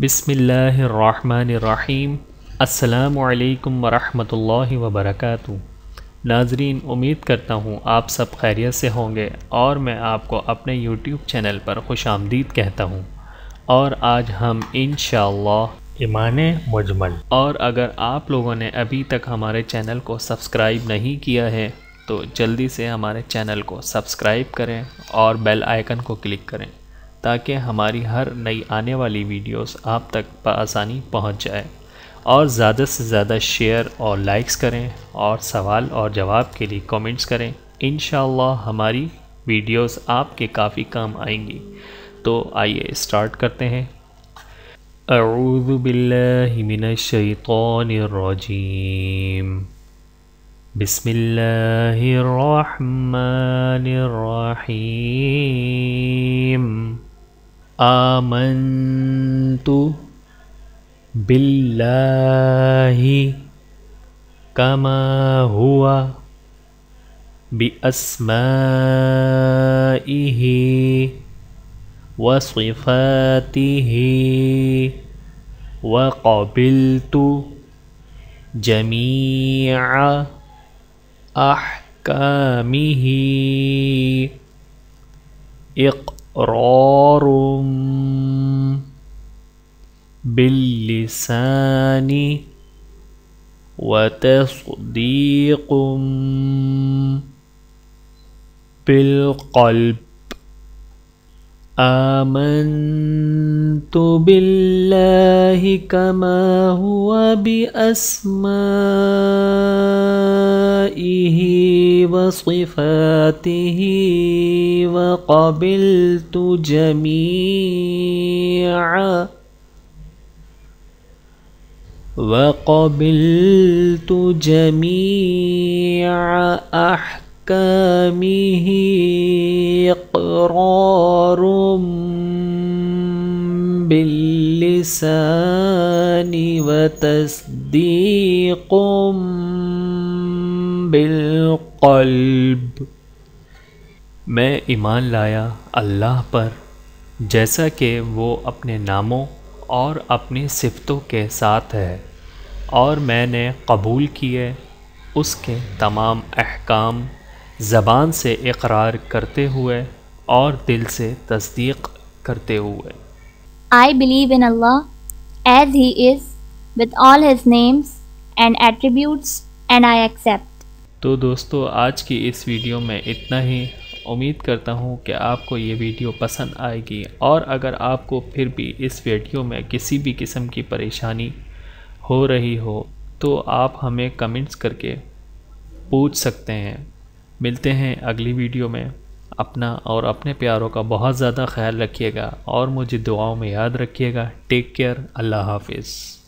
बिस्मिल्लाहिर्रहमानिर्रहीम। अस्सलामु अलैकुम वरहमतुल्लाहि वबरकातुहू। नाज़रीन, उम्मीद करता हूँ आप सब खैरियत से होंगे और मैं आपको अपने YouTube चैनल पर खुशामदीद कहता हूँ। और आज हम इंशाअल्लाह ईमान मुजमल। और अगर आप लोगों ने अभी तक हमारे चैनल को सब्सक्राइब नहीं किया है तो जल्दी से हमारे चैनल को सब्सक्राइब करें और बेल आइकन को क्लिक करें ताकि हमारी हर नई आने वाली वीडियोस आप तक बआसानी पहुंच जाए। और ज़्यादा से ज़्यादा शेयर और लाइक्स करें और सवाल और जवाब के लिए कमेंट्स करें। इंशाअल्लाह हमारी वीडियोस आपके काफ़ी काम आएंगी। तो आइए स्टार्ट करते हैं। अऊज़ु बिल्लाहि मिनश शैतानिर रजीम। बिस्मिल्लाहिर्रहमानिर्रहीम। आमन्तु बिल्लाहि कमा हुआ बिअस्माइहि व सिफातिहि व क़बिलतु जमीअ अहकामिहि इक़रारुम बिल्लिसानी व तस्दीक़ुम बिल्क़ल्ब। आमन्तु बिल्लाहि कमा हुआ बिअस्माइहि व सिफातिहि व क़बिलतु जमीअ अहकामिहि इक़रारुम बिल्लिसानी व तस्दीक़ुम बिल्क़ल्ब। मैं ईमान लाया अल्लाह पर जैसा कि वो अपने नामों और अपनी सिफ़तों के साथ है, और मैंने कबूल किए उसके तमाम अहकाम ज़बान से इक़रार करते हुए और दिल से तस्दीक़ करते हुए। I believe in Allah as He is with all His names and attributes and I accept. तो दोस्तों, आज की इस वीडियो में इतना ही। उम्मीद करता हूँ कि आपको ये वीडियो पसंद आएगी, और अगर आपको फिर भी इस वीडियो में किसी भी किस्म की परेशानी हो रही हो तो आप हमें कमेंट्स करके पूछ सकते हैं। मिलते हैं अगली वीडियो में। अपना और अपने प्यारों का बहुत ज़्यादा ख्याल रखिएगा और मुझे दुआओं में याद रखिएगा। Take care. अल्लाह हाफिज़।